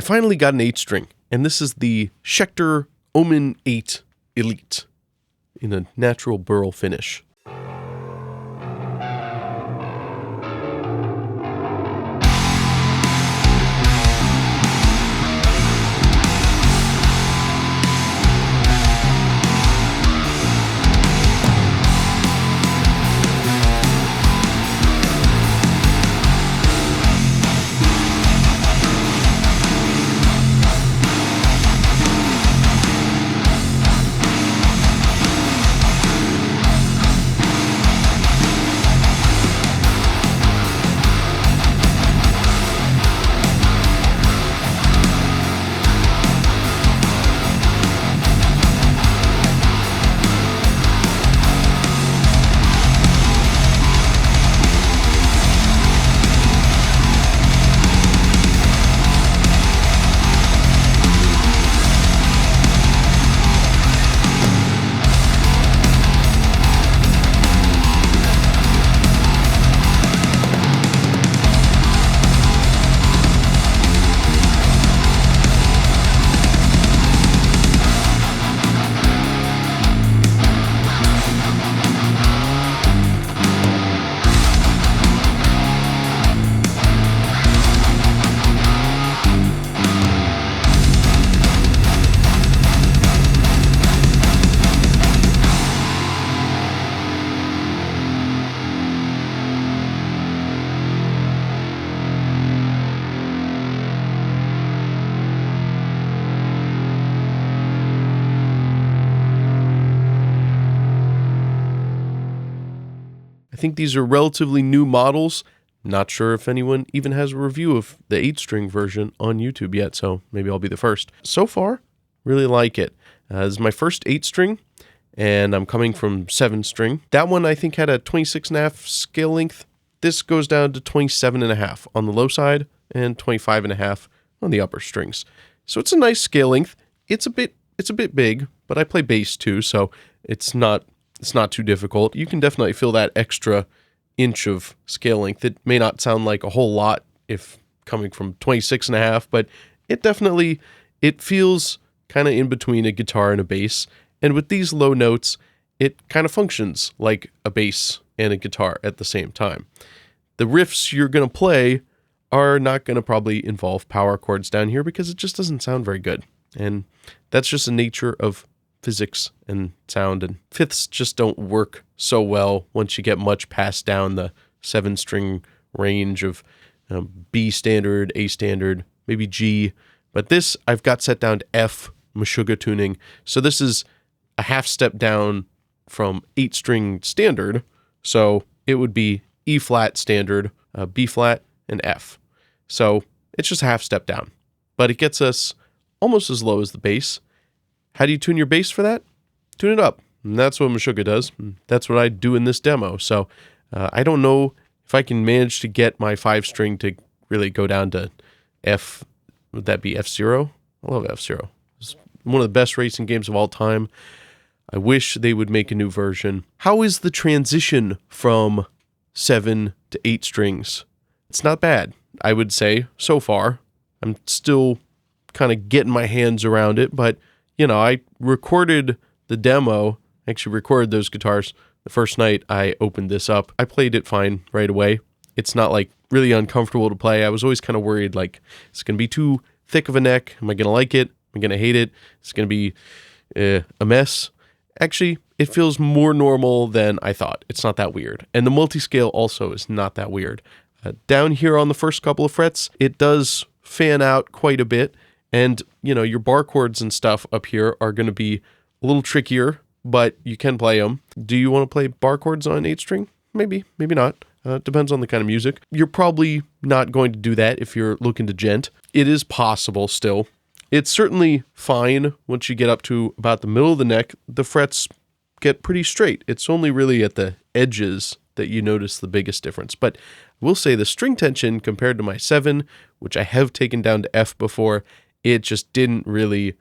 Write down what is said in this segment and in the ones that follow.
I finally got an 8-string, and this is the Schecter Omen 8 Elite in a natural burl finish. I think these are relatively new models. Not sure if anyone even has a review of the 8-string version on YouTube yet, so maybe I'll be the first. So far, really like it. This is my first 8-string, and I'm coming from 7-string. That one I think had a 26.5 scale length. This goes down to 27.5 on the low side and 25.5 on the upper strings. So it's a nice scale length. It's a bit big, but I play bass too, so it's not too difficult. You can definitely feel that extra inch of scale length. It may not sound like a whole lot if coming from 26.5, but it feels kind of in between a guitar and a bass. And with these low notes, it kind of functions like a bass and a guitar at the same time. The riffs you're going to play are not going to probably involve power chords down here because it just doesn't sound very good. And that's just the nature of physics and sound, and fifths just don't work so well once you get much past down the 7-string range of B standard, A standard, maybe G. But this I've got set down to F Meshuggah tuning. So this is a half step down from 8-string standard. So it would be E flat standard, B flat, and F. So it's just a half step down, but it gets us almost as low as the bass. How do you tune your bass for that? Tune it up. And that's what Meshuggah does. That's what I do in this demo. So I don't know if I can manage to get my 5-string to really go down to F. Would that be F0? I love F0. It's one of the best racing games of all time. I wish they would make a new version. How is the transition from 7 to 8 strings? It's not bad, I would say, so far. I'm still kind of getting my hands around it, but I recorded the demo, actually recorded those guitars the first night I opened this up. I played it fine right away. It's not like really uncomfortable to play. I was always kind of worried, like, it's going to be too thick of a neck. Am I going to like it? Am I going to hate it? It's going to be a mess. Actually, it feels more normal than I thought. It's not that weird. And the multiscale also is not that weird. Down here on the first couple of frets, it does fan out quite a bit. And, your bar chords and stuff up here are going to be a little trickier, but you can play them. Do you want to play bar chords on 8-string? Maybe, maybe not. Depends on the kind of music. You're probably not going to do that if you're looking to gent. It is possible still. It's certainly fine once you get up to about the middle of the neck. The frets get pretty straight. It's only really at the edges that you notice the biggest difference. But I will say the string tension compared to my 7, which I have taken down to F before, it just it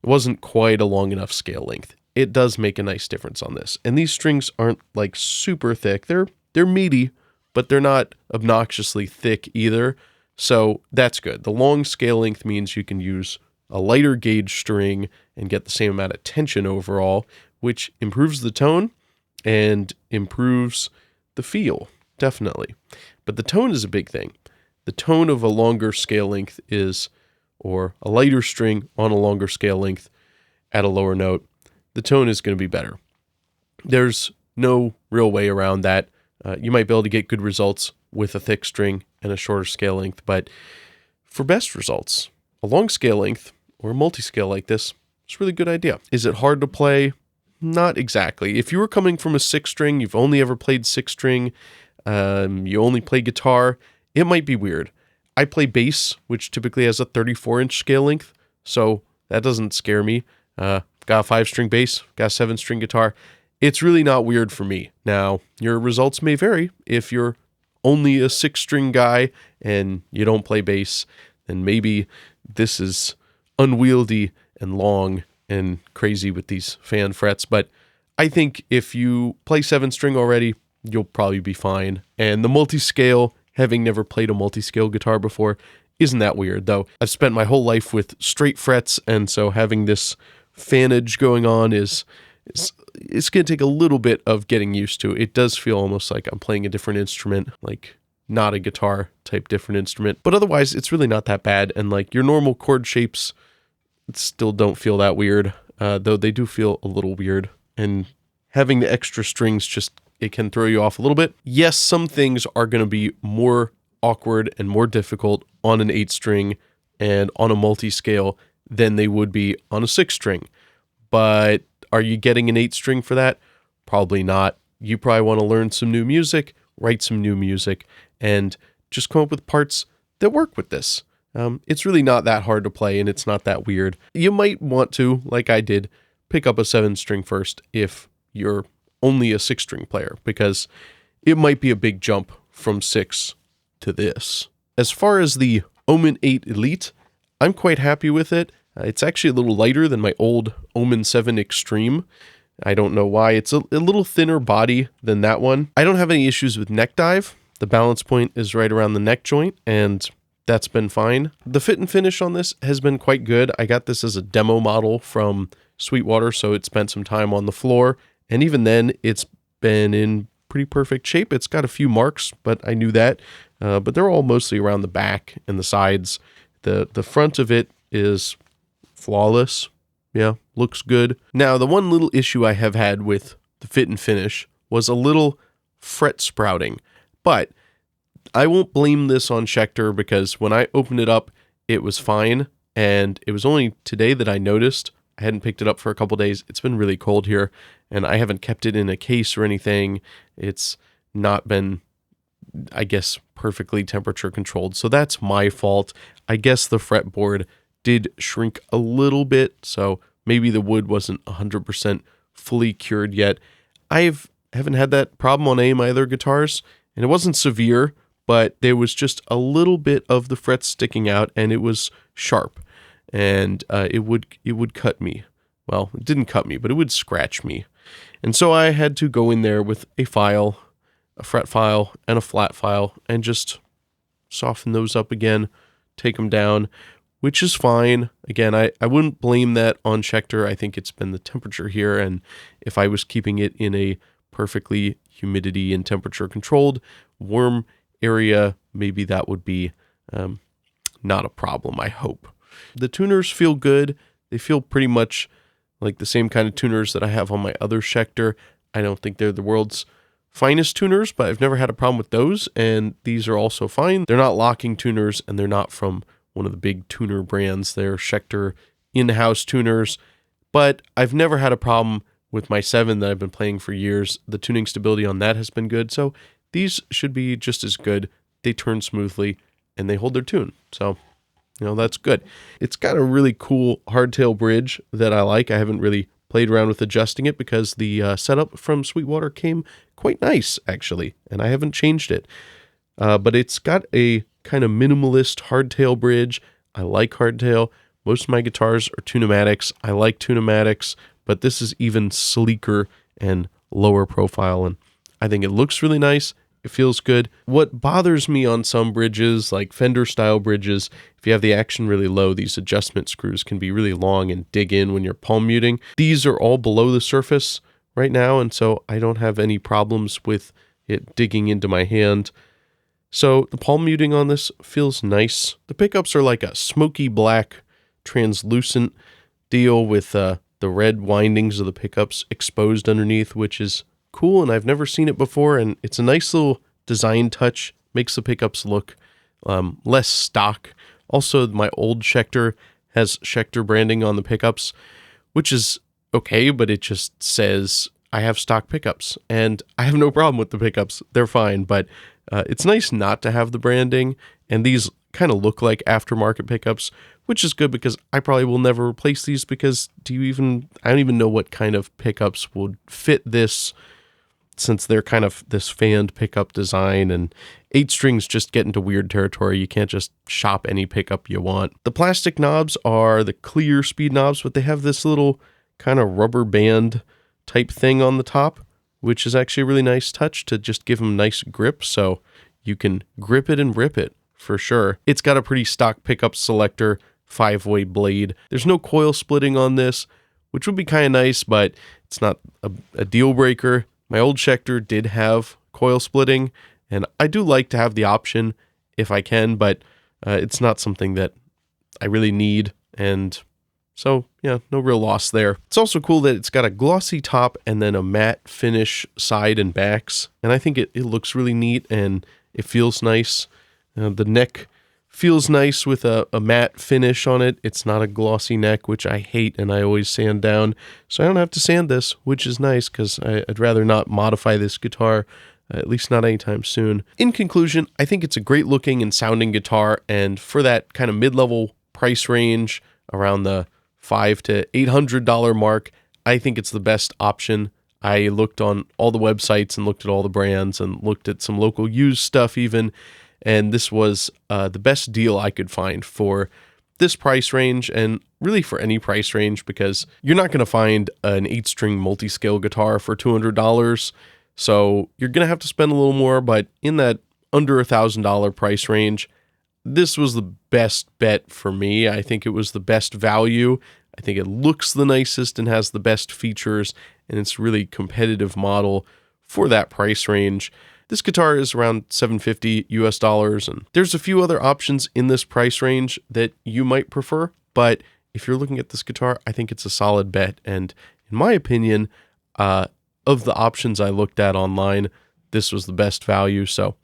wasn't quite a long enough scale length. It does make a nice difference on this. And these strings aren't like super thick. They're meaty, but they're not obnoxiously thick either. So that's good. The long scale length means you can use a lighter gauge string and get the same amount of tension overall, which improves the tone and improves the feel, definitely. But the tone is a big thing. The tone of a longer scale length is, or a lighter string on a longer scale length at a lower note, the tone is going to be better. There's no real way around that. You might be able to get good results with a thick string and a shorter scale length, but for best results, a long scale length or a multiscale like this is a really good idea. Is it hard to play? Not exactly. If you were coming from a 6-string, you've only ever played 6-string, you only play guitar, it might be weird. I play bass, which typically has a 34-inch scale length, so that doesn't scare me. Got a 5-string bass, got a 7-string guitar. It's really not weird for me. Now, your results may vary. If you're only a 6-string guy and you don't play bass, then maybe this is unwieldy and long and crazy with these fan frets. But I think if you play 7-string already, you'll probably be fine. And the multiscale, having never played a multiscale guitar before, isn't that weird, though. I've spent my whole life with straight frets, and so having this fanage going on is it's going to take a little bit of getting used to. It does feel almost like I'm playing a different instrument, like not a guitar type different instrument. But otherwise, it's really not that bad. And like your normal chord shapes still don't feel that weird, though they do feel a little weird. And having the extra strings it can throw you off a little bit. Yes, some things are going to be more awkward and more difficult on an 8-string and on a multi-scale than they would be on a 6-string. But are you getting an 8-string for that? Probably not. You probably want to learn some new music, write some new music, and just come up with parts that work with this. It's really not that hard to play, and it's not that weird. You might want to, like I did, pick up a 7-string first if you're only a 6-string player, because it might be a big jump from 6 to this. As far as the Omen 8 Elite, I'm quite happy with it. It's actually a little lighter than my old Omen 7 Extreme. I don't know why. It's a little thinner body than that one. I don't have any issues with neck dive. The balance point is right around the neck joint, and that's been fine. The fit and finish on this has been quite good. I got this as a demo model from Sweetwater, so it spent some time on the floor, and even then, it's been in pretty perfect shape. It's got a few marks, but I knew that. But they're all mostly around the back and the sides. The front of it is flawless. Yeah, looks good. Now, the one little issue I have had with the fit and finish was a little fret sprouting. But I won't blame this on Schecter, because when I opened it up, it was fine. And it was only today that I noticed. I hadn't picked it up for a couple days. It's been really cold here, and I haven't kept it in a case or anything. It's not been, I guess, perfectly temperature controlled. So that's my fault. I guess the fretboard did shrink a little bit, so maybe the wood wasn't 100% fully cured yet. I haven't had that problem on any of my other guitars, and it wasn't severe, but there was just a little bit of the frets sticking out, and it was sharp, and it would cut me. Well, it didn't cut me, but it would scratch me. And so I had to go in there with a file, a fret file, and a flat file, and just soften those up again, take them down, which is fine. Again, I wouldn't blame that on Schecter. I think it's been the temperature here, and if I was keeping it in a perfectly humidity and temperature controlled warm area, maybe that would be not a problem, I hope. The tuners feel good. They feel pretty much like the same kind of tuners that I have on my other Schecter. I don't think they're the world's finest tuners, but I've never had a problem with those, and these are also fine. They're not locking tuners, and they're not from one of the big tuner brands. They're Schecter in-house tuners, but I've never had a problem with my 7 that I've been playing for years. The tuning stability on that has been good, so these should be just as good. They turn smoothly, and they hold their tune, so that's good. It's got a really cool hardtail bridge that I like. I haven't really played around with adjusting it because the setup from Sweetwater came quite nice, actually, and I haven't changed it. But it's got a kind of minimalist hardtail bridge. I like hardtail. Most of my guitars are tunematics. I like tunematics, but this is even sleeker and lower profile, and I think it looks really nice. It feels good. What bothers me on some bridges, like Fender style bridges, if you have the action really low, these adjustment screws can be really long and dig in when you're palm muting. These are all below the surface right now, and so I don't have any problems with it digging into my hand. So the palm muting on this feels nice. The pickups are like a smoky black translucent deal with the red windings of the pickups exposed underneath, which is cool, and I've never seen it before, and it's a nice little design touch. Makes the pickups look less stock. Also, my old Schecter has Schecter branding on the pickups, which is okay, but it just says I have stock pickups, and I have no problem with the pickups. They're fine, but it's nice not to have the branding, and these kind of look like aftermarket pickups, which is good because I probably will never replace these because I don't even know what kind of pickups would fit this, since they're kind of this fanned pickup design, and 8 strings just get into weird territory. You can't just shop any pickup you want. The plastic knobs are the clear speed knobs, but they have this little kind of rubber band type thing on the top, which is actually a really nice touch to just give them nice grip, so you can grip it and rip it for sure. It's got a pretty stock pickup selector, 5-way blade. There's no coil splitting on this, which would be kind of nice, but it's not a deal breaker. My old Schecter did have coil splitting, and I do like to have the option if I can, but it's not something that I really need, and so yeah, no real loss there. It's also cool that it's got a glossy top and then a matte finish side and backs, and I think it looks really neat and it feels nice. The neck feels nice with a matte finish on it. It's not a glossy neck, which I hate and I always sand down. So I don't have to sand this, which is nice because I'd rather not modify this guitar, at least not anytime soon. In conclusion, I think it's a great looking and sounding guitar, and for that kind of mid-level price range, around the $500 to $800 mark, I think it's the best option. I looked on all the websites and looked at all the brands and looked at some local used stuff even, and this was the best deal I could find for this price range, and really for any price range, because you're not going to find an 8-string multiscale guitar for $200, so you're going to have to spend a little more, but in that under $1,000 price range, this was the best bet for me. I think it was the best value. I think it looks the nicest and has the best features, and it's a really competitive model for that price range. This guitar is around $750 US, and there's a few other options in this price range that you might prefer, but if you're looking at this guitar, I think it's a solid bet, and in my opinion, of the options I looked at online, this was the best value, so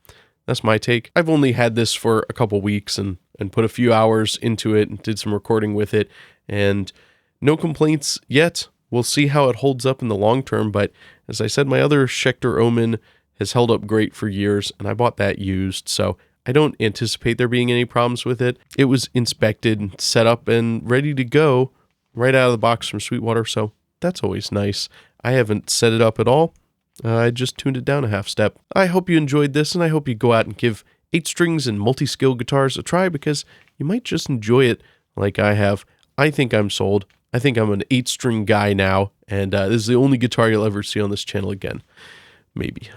that's my take. I've only had this for a couple weeks and put a few hours into it and did some recording with it, and no complaints yet. We'll see how it holds up in the long term, but as I said, my other Schecter Omen has held up great for years, and I bought that used, so I don't anticipate there being any problems with it. It was inspected, set up, and ready to go right out of the box from Sweetwater, so that's always nice. I haven't set it up at all. I just tuned it down a half step. I hope you enjoyed this, and I hope you go out and give 8 strings and multi-scale guitars a try, because you might just enjoy it like I have. I think I'm sold. I think I'm an 8-string guy now, and this is the only guitar you'll ever see on this channel again. Maybe.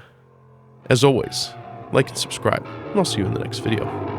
As always, like and subscribe, and I'll see you in the next video.